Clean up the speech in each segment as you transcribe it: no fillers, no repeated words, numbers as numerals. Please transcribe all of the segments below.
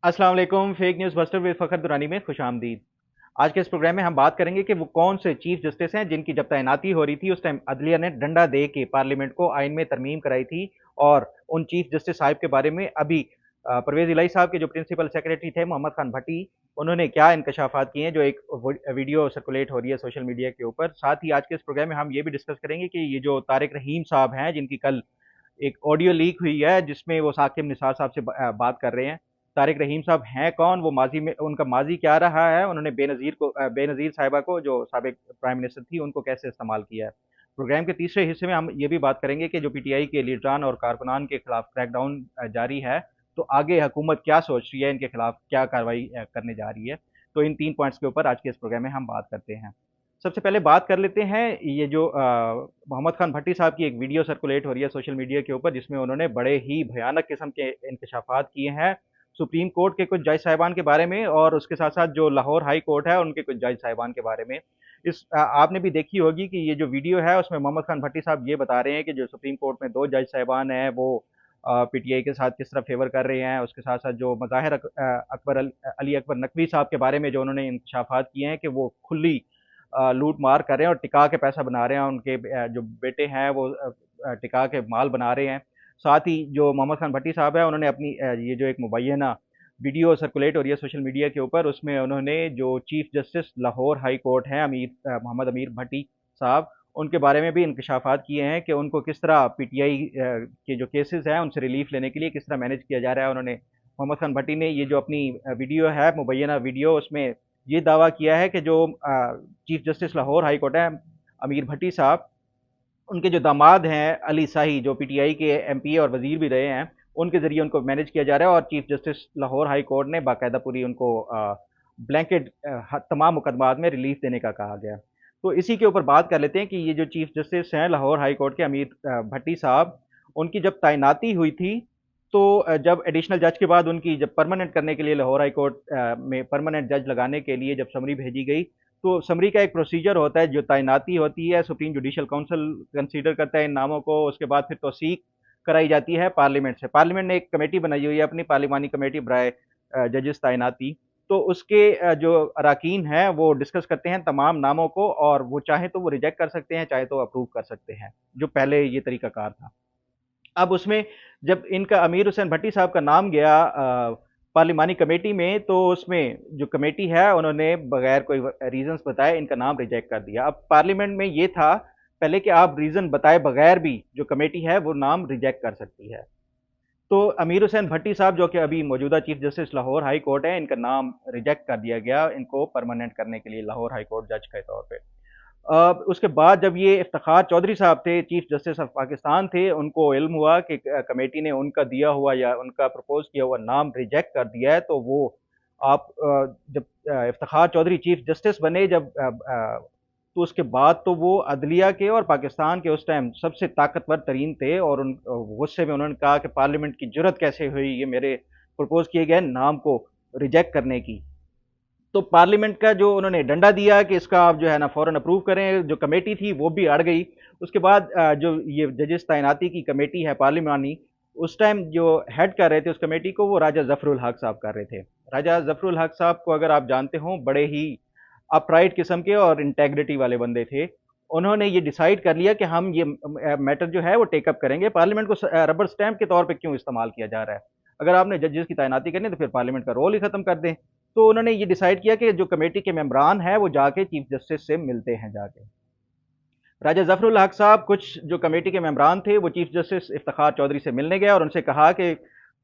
अस्सलाम वालेकुम। Fake news buster with Fakhar Durrani में खुश आमदीद। आज के इस प्रोग्राम में हम बात करेंगे कि वो कौन से चीफ जस्टिस हैं जिनकी जब तैनाती हो रही थी उस टाइम अदलिया ने डंडा दे के पार्लियामेंट को आइन में तरमीम कराई थी। और उन चीफ जस्टिस साहब के बारे में अभी परवेज़ इलाही साहब के जो प्रिंसिपल सेक्रेटरी थे मोहम्मद खान भट्टी, उन्होंने क्या इंकशाफात किए हैं जो एक वीडियो सर्कुलेट हो रही है सोशल मीडिया के ऊपर। साथ ही आज के इस प्रोग्राम में हम ये भी डिस्कस करेंगे कि ये जो तारिक रहीम साहब हैं जिनकी कल एक ऑडियो लीक हुई है जिसमें वो साकिब निसार साहब से बात कर रहे हैं। तारिक रहीम साहब हैं कौन? वो माजी में उनका माजी क्या रहा है? उन्होंने बेनज़ीर साहिबा को जो साबिक प्राइम मिनिस्टर थी उनको कैसे इस्तेमाल किया है। प्रोग्राम के तीसरे हिस्से में हम ये भी बात करेंगे कि जो पीटीआई के लीडरान और कारकुनान के खिलाफ क्रैकडाउन जारी है, तो आगे हुकूमत क्या सोच रही है, इनके खिलाफ क्या कार्रवाई करने जा रही है। तो इन 3 पॉइंट्स के ऊपर आज के इस प्रोग्राम में हम बात करते हैं। सबसे पहले बात कर लेते हैं ये जो मोहम्मद खान भट्टी साहब की एक वीडियो सर्कुलेट हो रही है सोशल मीडिया के ऊपर जिसमें उन्होंने बड़े ही भयानक किस्म के इंकशाफात किए हैं सुप्रीम कोर्ट के कुछ जज साहिबान के बारे में और उसके साथ साथ जो लाहौर हाई कोर्ट है उनके कुछ जज साहिबान के बारे में। आपने भी देखी होगी कि ये जो वीडियो है उसमें मोहम्मद खान भट्टी साहब ये बता रहे हैं कि जो सुप्रीम कोर्ट में 2 जज साहिबान हैं वो पीटीआई के साथ किस तरह फेवर कर रहे हैं। उसके साथ साथ जो मज़ाहिर अली अकबर नकवी साहब के बारे में जो उन्होंने इंकशाफात किए हैं कि वो खुली लूट मार कर रहे हैं और टिका के पैसा बना रहे हैं। उनके जो बेटे हैं वो टिका के माल बना रहे हैं। साथ ही जो मोहम्मद खान भट्टी साहब है उन्होंने अपनी ये जो एक मुबैना वीडियो सर्कुलेट हो रही है सोशल मीडिया के ऊपर उसमें उन्होंने जो chief justice Lahore high court हैं मोहम्मद अमीर भट्टी साहब, उनके बारे में भी इंकशाफात किए हैं कि उनको किस तरह पीटीआई के जो केसेस हैं उनसे रिलीफ लेने के लिए किस तरह मैनेज किया जा रहा है। उन्होंने मोहम्मद खान भट्टी ने ये जो अपनी वीडियो है मुबैना वीडियो उसमें ये दावा किया है कि जो chief justice Lahore high court है अमीर भट्टी साहब, उनके जो दामाद हैं अली शाही जो पीटीआई के एमपी और वजीर भी रहे हैं, उनके ज़रिए उनको मैनेज किया जा रहा है। और chief justice Lahore high court ने बाकायदा पूरी उनको ब्लैंकेट तमाम मुकदमात में रिलीफ देने का कहा गया। तो इसी के ऊपर बात कर लेते हैं कि ये जो चीफ जस्टिस हैं लाहौर हाई कोर्ट के अमीर भट्टी साहब, उनकी जब तैनाती हुई थी तो जब एडिशनल जज के बाद उनकी जब परमानेंट करने के लिए लाहौर हाई कोर्ट में परमानेंट जज लगाने के लिए जब समरी भेजी गई, तो समरी का एक प्रोसीजर होता है। जो तैनाती होती है सुप्रीम जुडिशल काउंसिल कंसीडर करता है इन नामों को। उसके बाद फिर तौसीक कराई जाती है पार्लियामेंट से। पार्लियामेंट ने एक कमेटी बनाई हुई है अपनी पार्लिमानी कमेटी बराए जजेस तैनाती। तो उसके जो अरकान हैं वो डिस्कस करते हैं तमाम नामों को और वो चाहे तो वो रिजेक्ट कर सकते हैं, चाहे तो अप्रूव कर सकते हैं, जो पहले ये तरीकाकार था। अब उसमें जब इनका अमीर हुसैन भट्टी साहब का नाम गया पार्लिमानी कमेटी में, तो उसमें जो कमेटी है उन्होंने बगैर कोई रीजंस बताए इनका नाम रिजेक्ट कर दिया। अब पार्लियामेंट में ये था पहले कि आप रीजन बताए बगैर भी जो कमेटी है वो नाम रिजेक्ट कर सकती है। तो अमीर हुसैन भट्टी साहब जो कि अभी मौजूदा chief justice Lahore high court है, इनका नाम रिजेक्ट कर दिया गया इनको परमानेंट करने के लिए लाहौर हाई कोर्ट जज के तौर पे। उसके बाद जब ये इफ्तिखार चौधरी साहब थे, चीफ जस्टिस ऑफ पाकिस्तान थे, उनको इल्म हुआ कि कमेटी ने उनका दिया हुआ या उनका प्रपोज किया हुआ नाम रिजेक्ट कर दिया है, तो वो आप जब इफ्तिखार चौधरी चीफ जस्टिस बने जब तो उसके बाद तो वो अदलिया के और पाकिस्तान के उस टाइम सबसे ताकतवर तरीन थे और उन गुस्से में उन्होंने कहा कि पार्लियामेंट की जुर्रत कैसे हुई ये मेरे प्रपोज किए गए नाम को रिजेक्ट करने की। तो पार्लियामेंट का जो उन्होंने डंडा दिया कि इसका आप जो है ना फौरन अप्रूव करें, जो कमेटी थी वो भी अड़ गई। उसके बाद जो ये जजेस तैनाती की कमेटी है पार्लिमानी, उस टाइम जो हेड कर रहे थे उस कमेटी को वो राजा जफरुल हक साहब कर रहे थे। राजा जफरुल हक साहब को अगर आप जानते हो, बड़े ही अपराइट किस्म के और इंटेग्रिटी वाले बंदे थे। उन्होंने ये डिसाइड कर लिया कि हम ये मैटर जो है वो टेकअप करेंगे। पार्लियामेंट को रबर स्टैंप के तौर पे क्यों इस्तेमाल किया जा रहा है? अगर आपने जजेस की तैनाती करनी है तो फिर पार्लियामेंट का रोल ही खत्म कर दें। तो उन्होंने ये डिसाइड किया कि जो कमेटी के मेंबरान हैं वो जाके चीफ जस्टिस से मिलते हैं जाके। राजा जफरुल हक साहब कुछ जो कमेटी के मेंबरान थे वो चीफ जस्टिस इफ्तिखार चौधरी से मिलने गए और उनसे कहा कि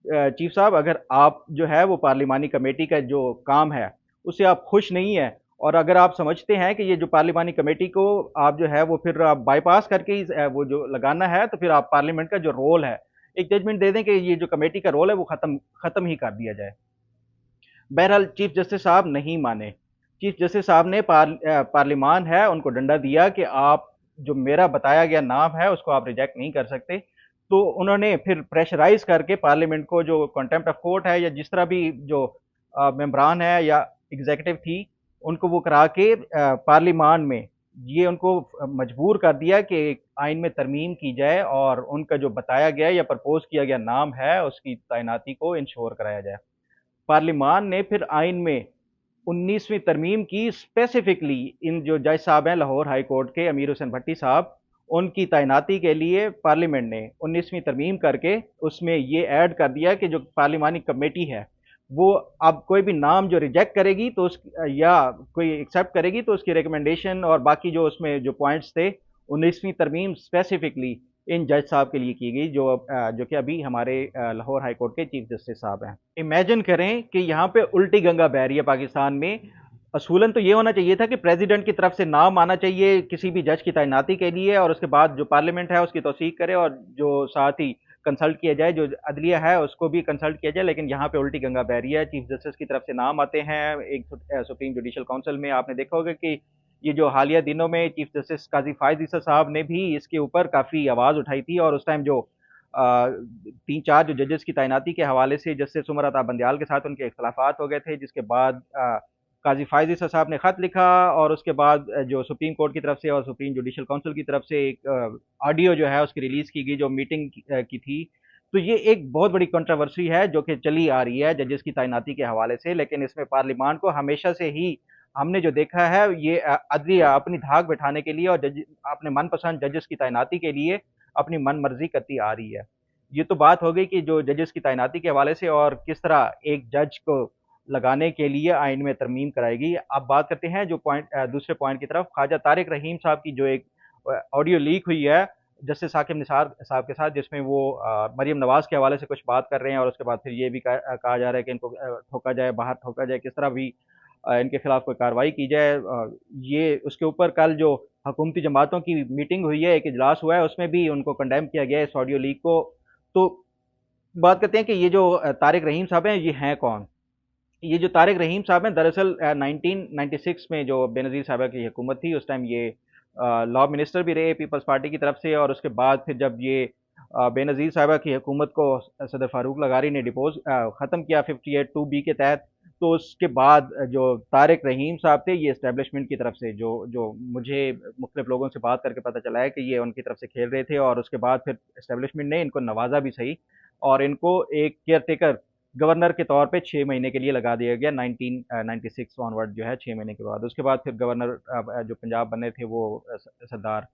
चीफ साहब, अगर आप जो है वो पार्लिमानी कमेटी का जो काम है उससे आप खुश नहीं है और अगर आप समझते हैं कि ये जो पार्लिमानी कमेटी को आप जो है वो फिर आप बाईपास करके ही वो जो लगाना है, तो फिर आप पार्लियामेंट का जो रोल है एक जजमेंट दे दें कि ये जो कमेटी का रोल है वो खत्म खत्म ही कर दिया जाए। बहरहाल चीफ जस्टिस साहब नहीं माने। चीफ जस्टिस साहब ने पार्लिमान है उनको डंडा दिया कि आप जो मेरा बताया गया नाम है उसको आप रिजेक्ट नहीं कर सकते। तो उन्होंने फिर प्रेशराइज करके पार्लियामेंट को जो कंटेम्प्ट ऑफ कोर्ट है या जिस तरह भी जो मेम्बरान है या एग्जीक्यूटिव थी उनको वो करा के पार्लिमान में ये उनको मजबूर कर दिया कि आइन में तरमीम की जाए और उनका जो बताया गया या प्रपोज किया गया नाम है उसकी तैनाती को इंश्योर कराया जाए। पार्लिमान ने फिर आइन में 19वीं तरमीम की, स्पेसिफिकली इन जो जज साहब हैं लाहौर हाई कोर्ट के अमीर हुसैन भट्टी साहब, उनकी तैनाती के लिए पार्लियामेंट ने 19वीं तरमीम करके उसमें ये ऐड कर दिया कि जो पार्लिमानी कमेटी है वो अब कोई भी नाम जो रिजेक्ट करेगी तो उस या कोई एक्सेप्ट करेगी तो उसकी रिकमेंडेशन और बाकी जो उसमें जो पॉइंट्स थे 19वीं तरमीम स्पेसिफिकली इन जज साहब के लिए की गई जो कि अभी हमारे लाहौर हाई कोर्ट के चीफ जस्टिस साहब हैं। इमेजिन करें कि यहाँ पे उल्टी गंगा बह रही है पाकिस्तान में। असूलन तो ये होना चाहिए था कि प्रेसिडेंट की तरफ से नाम आना चाहिए किसी भी जज की तैनाती के लिए, और उसके बाद जो पार्लियामेंट है उसकी तौसीक करे, और जो साथ ही कंसल्ट किया जाए, जो अदलिया है उसको भी कंसल्ट किया जाए। लेकिन यहाँ पे उल्टी गंगा बह रही है, चीफ जस्टिस की तरफ से नाम आते हैं। एक सुप्रीम जुडिशल काउंसिल में आपने देखा होगा कि ये जो हालिया दिनों में चीफ जस्टिस काजी फायज ईसा साहब ने भी इसके ऊपर काफ़ी आवाज़ उठाई थी, और उस टाइम जो तीन चार जो जजेस की तैनाती के हवाले से जस्टिस उमर अता बंदयाल के साथ उनके इख्तलाफात हो गए थे, जिसके बाद काजी फायज ईसा साहब ने ख़त लिखा, और उसके बाद जो सुप्रीम कोर्ट की तरफ से और सुप्रीम जुडिशल काउंसिल की तरफ से एक ऑडियो जो है उसकी रिलीज़ की गई जो मीटिंग की थी। तो ये एक बहुत बड़ी कंट्रोवर्सी है जो कि चली आ रही है जजेस की तैनाती के हवाले से, लेकिन इसमें पार्लियामान को हमेशा से ही हमने जो देखा है ये अदलिया अपनी धाक बैठाने के लिए और जज अपने मनपसंद जजेस की तैनाती के लिए अपनी मन मर्जी करती आ रही है। ये तो बात हो गई कि जो जजेस की तैनाती के हवाले से और किस तरह एक जज को लगाने के लिए आइन में तरमीम कराएगी। अब बात करते हैं जो दूसरे पॉइंट की तरफ, ख्वाजा तारिक रहीम साहब की जो एक ऑडियो लीक हुई है जस्टिस साकिब निसार साहब के साथ, जिसमें वो मरियम नवाज के हवाले से कुछ बात कर रहे हैं, और उसके बाद फिर ये भी कहा जा रहा है कि इनको ठोका जाए, बाहर ठोका जाए, किस तरह भी इनके खिलाफ कोई कार्रवाई की जाए। ये उसके ऊपर कल जो हुकूमती जमातों की मीटिंग हुई है, एक इजलास हुआ है, उसमें भी उनको कंडेम किया गया है इस ऑडियो लीक को। तो बात करते हैं कि ये जो तारिक रहीम साहब हैं ये हैं कौन। ये जो तारिक रहीम साहब हैं दरअसल 1996 में जो बेनज़ीर साहबा की हुकूमत थी उस टाइम ये लॉ मिनिस्टर भी रहे पीपल्स पार्टी की तरफ से, और उसके बाद फिर जब ये बेनज़ीर साहबा की हुकूमत को सदर फारूक लगारी ने डिपोज ख़त्म किया 58(2)B के तहत, तो उसके बाद जो तारिक रहीम साहब थे ये इस्टेब्लिशमेंट की तरफ से जो जो मुझे मुख्तलिफ लोगों से बात करके पता चला है कि ये उनकी तरफ से खेल रहे थे, और उसके बाद फिर इस्टेब्लिशमेंट ने इनको नवाजा भी सही और इनको एक केयर टेकर गवर्नर के तौर पे 6 महीने के लिए लगा दिया गया 1996 ऑनवर्ड जो है 6 महीने के बाद। उसके बाद फिर गवर्नर जो पंजाब बने थे वो सरदार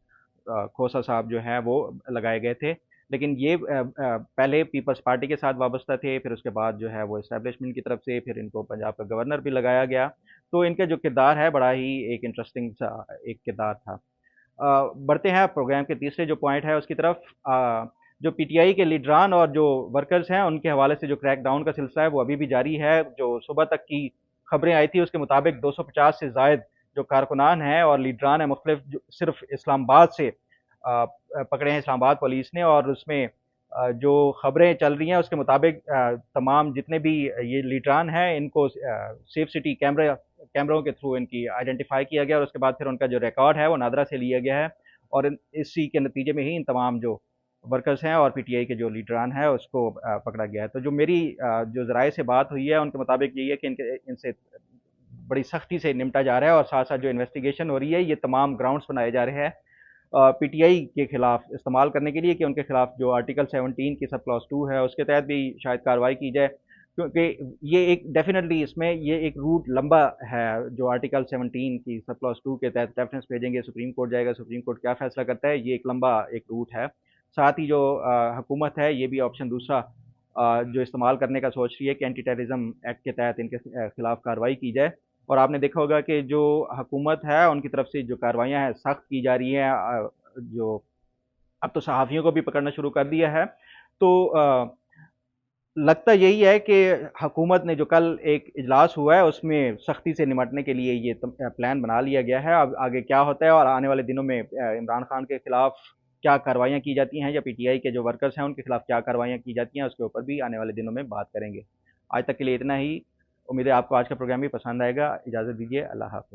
खोसा साहब जो हैं वो लगाए गए थे। लेकिन ये पहले पीपल्स पार्टी के साथ वाबस्ता थे, फिर उसके बाद जो है वो इस्टेब्लिशमेंट की तरफ से फिर इनको पंजाब का गवर्नर भी लगाया गया। तो इनका जो किरदार है बड़ा ही एक इंटरेस्टिंग सा एक किरदार था। बढ़ते हैं प्रोग्राम के तीसरे जो पॉइंट है उसकी तरफ। जो पीटीआई के लीडरान और जो वर्कर्स हैं उनके हवाले से जो क्रैकडाउन का सिलसिला है वो अभी भी जारी है। जो सुबह तक की खबरें आई थी उसके मुताबिक 250 से ज़ायद जो कारकुनान हैं और लीडरान हैं मुख्तलिफ सिर्फ इस्लामाबाद से पकड़े हैं इस्लामाबाद पुलिस ने, और उसमें जो खबरें चल रही हैं उसके मुताबिक तमाम जितने भी ये लीडरान हैं इनको सेफ सिटी कैमरों के थ्रू इनकी आइडेंटिफाई किया गया, और उसके बाद फिर उनका जो रिकॉर्ड है वो नादरा से लिया गया है, और इसी के नतीजे में ही इन तमाम जो वर्कर्स हैं और पीटीआई के जो लीडरान हैं उसको पकड़ा गया है। तो जो मेरी जो ज़राए से बात हुई है उनके मुताबिक यही है कि इनसे बड़ी सख्ती से निपटा जा रहा है, और साथ साथ जो इन्वेस्टिगेशन हो रही है ये तमाम ग्राउंड्स बनाए जा रहे हैं पीटीआई के खिलाफ इस्तेमाल करने के लिए कि उनके खिलाफ जो आर्टिकल 17 की सब क्लॉज 2 है उसके तहत भी शायद कार्रवाई की जाए, क्योंकि ये एक डेफिनेटली इसमें ये एक रूट लंबा है। जो आर्टिकल 17 की सब क्लॉज 2 के तहत रेफरेंस भेजेंगे, सुप्रीम कोर्ट जाएगा, सुप्रीम कोर्ट क्या फैसला करता है, ये एक लंबा एक रूट है। साथ ही जो हुकूमत है ये भी ऑप्शन दूसरा जो इस्तेमाल करने का सोच रही है कि एंटी टेररिज्म एक्ट के तहत इनके खिलाफ कार्रवाई की जाए। और आपने देखा होगा कि जो हुकूमत है उनकी तरफ से जो कार्रवाइयाँ हैं सख्त की जा रही हैं, जो अब तो सहाफ़ियों को भी पकड़ना शुरू कर दिया है। तो लगता यही है कि हुकूमत ने जो कल एक इजलास हुआ है उसमें सख्ती से निपटने के लिए ये प्लान बना लिया गया है। अब आगे क्या होता है और आने वाले दिनों में इमरान खान के खिलाफ क्या कार्रवाइयाँ की जाती हैं या पीटीआई के जो वर्कर्स हैं उनके खिलाफ क्या कार्रवाइयाँ की जाती हैं उसके ऊपर भी आने वाले दिनों में बात करेंगे। आज तक के लिए इतना ही। उम्मीद है आपको आज का प्रोग्राम भी पसंद आएगा। इजाज़त दीजिए। अल्लाह हाफ़िज़।